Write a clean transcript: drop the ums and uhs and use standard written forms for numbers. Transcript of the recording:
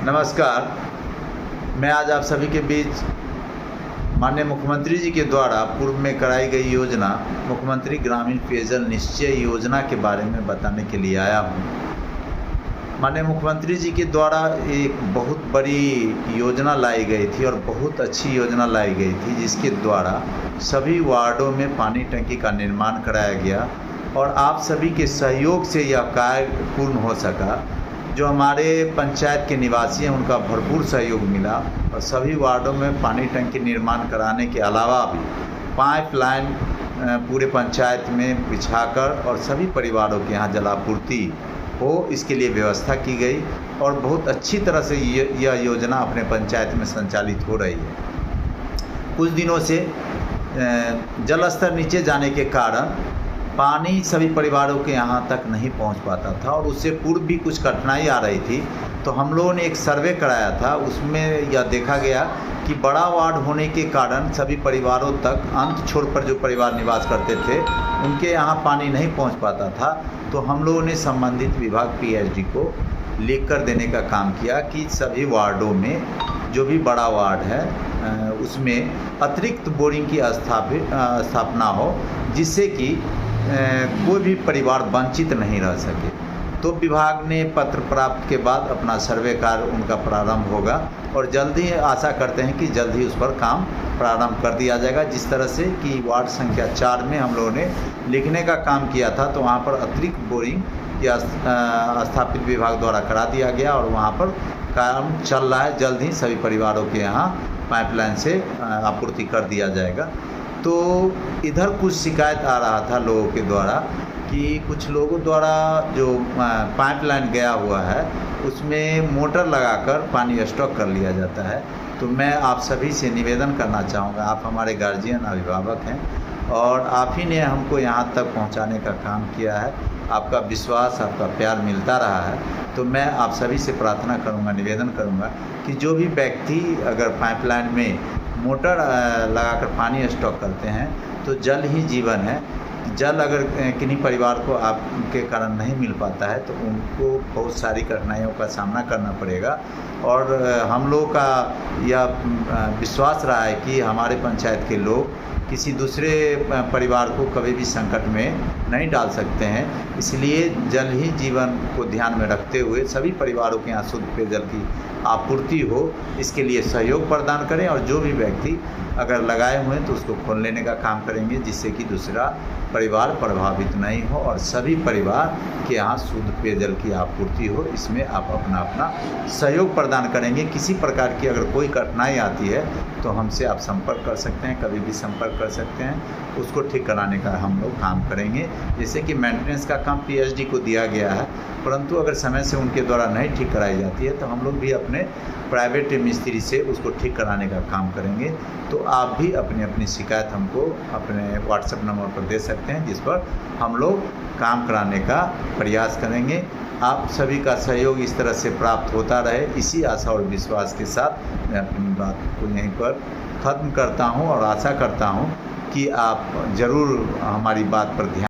नमस्कार। मैं आज आप सभी के बीच माननीय मुख्यमंत्री जी के द्वारा पूर्व में कराई गई योजना मुख्यमंत्री ग्रामीण पेयजल निश्चय योजना के बारे में बताने के लिए आया हूँ। माननीय मुख्यमंत्री जी के द्वारा एक बहुत बड़ी योजना लाई गई थी और बहुत अच्छी योजना लाई गई थी, जिसके द्वारा सभी वार्डों में पानी टंकी का निर्माण कराया गया और आप सभी के सहयोग से यह कार्य पूर्ण हो सका। जो हमारे पंचायत के निवासी हैं उनका भरपूर सहयोग मिला और सभी वार्डों में पानी टंकी निर्माण कराने के अलावा भी पाइपलाइन पूरे पंचायत में बिछाकर और सभी परिवारों के यहाँ जलापूर्ति हो, इसके लिए व्यवस्था की गई और बहुत अच्छी तरह से यह योजना अपने पंचायत में संचालित हो रही है। कुछ दिनों से जल स्तर नीचे जाने के कारण पानी सभी परिवारों के यहाँ तक नहीं पहुँच पाता था और उससे पूर्व भी कुछ कठिनाई आ रही थी। तो हम लोगों ने एक सर्वे कराया था, उसमें यह देखा गया कि बड़ा वार्ड होने के कारण सभी परिवारों तक अंत छोर पर जो परिवार निवास करते थे उनके यहाँ पानी नहीं पहुँच पाता था। तो हम लोगों ने संबंधित विभाग पीएचडी को लिख कर देने का काम किया कि सभी वार्डों में जो भी बड़ा वार्ड है उसमें अतिरिक्त बोरिंग की स्थापना हो, जिससे कि कोई भी परिवार वंचित नहीं रह सके। तो विभाग ने पत्र प्राप्त के बाद अपना सर्वे कार्य उनका प्रारंभ होगा और जल्द ही आशा करते हैं कि जल्द ही उस पर काम प्रारंभ कर दिया जाएगा। जिस तरह से कि वार्ड संख्या 4 में हम लोगों ने लिखने का काम किया था, तो वहाँ पर अतिरिक्त बोरिंग या स्थापित विभाग द्वारा करा दिया गया और वहाँ पर काम चल रहा है। जल्द ही सभी परिवारों के यहाँ पाइपलाइन से आपूर्ति कर दिया जाएगा। तो इधर कुछ शिकायत आ रहा था लोगों के द्वारा कि कुछ लोगों द्वारा जो पाइपलाइन गया हुआ है उसमें मोटर लगाकर पानी स्टॉक कर लिया जाता है। तो मैं आप सभी से निवेदन करना चाहूँगा, आप हमारे गार्जियन अभिभावक हैं और आप ही ने हमको यहाँ तक पहुँचाने का काम किया है। आपका विश्वास, आपका प्यार मिलता रहा है। तो मैं आप सभी से प्रार्थना करूँगा, निवेदन करूँगा कि जो भी व्यक्ति अगर पाइपलाइन में मोटर लगाकर पानी स्टॉक करते हैं तो जल ही जीवन है। जल अगर किन्हीं परिवार को आपके कारण नहीं मिल पाता है तो उनको बहुत सारी कठिनाइयों का सामना करना पड़ेगा। और हम लोगों का यह विश्वास रहा है कि हमारे पंचायत के लोग किसी दूसरे परिवार को कभी भी संकट में नहीं डाल सकते हैं। इसलिए जल ही जीवन को ध्यान में रखते हुए सभी परिवारों के यहाँ शुद्ध पेयजल की आपूर्ति हो, इसके लिए सहयोग प्रदान करें और जो भी व्यक्ति अगर लगाए हुए हैं तो उसको खोल लेने का काम करेंगे, जिससे कि दूसरा परिवार प्रभावित नहीं हो और सभी परिवार के यहाँ शुद्ध पेयजल की आपूर्ति हो। इसमें आप अपना अपना सहयोग प्रदान करेंगे। किसी प्रकार की अगर कोई कठिनाई आती है तो हमसे आप संपर्क कर सकते हैं, कभी भी संपर्क कर सकते हैं। उसको ठीक कराने का हम लोग काम करेंगे। जैसे कि मेंटेनेंस का काम पीएचडी को दिया गया है, परंतु अगर समय से उनके द्वारा नहीं ठीक कराई जाती है तो हम लोग भी अपने प्राइवेट मिस्त्री से उसको ठीक कराने का काम करेंगे। तो आप भी अपनी अपनी शिकायत हमको अपने व्हाट्सएप नंबर पर दे सकते हैं, जिस पर हम लोग काम कराने का प्रयास करेंगे। आप सभी का सहयोग इस तरह से प्राप्त होता रहे, इसी आशा और विश्वास के साथ मैं अपनी बात को यहीं पर ख़त्म करता हूं और आशा करता हूं कि आप ज़रूर हमारी बात पर ध्यान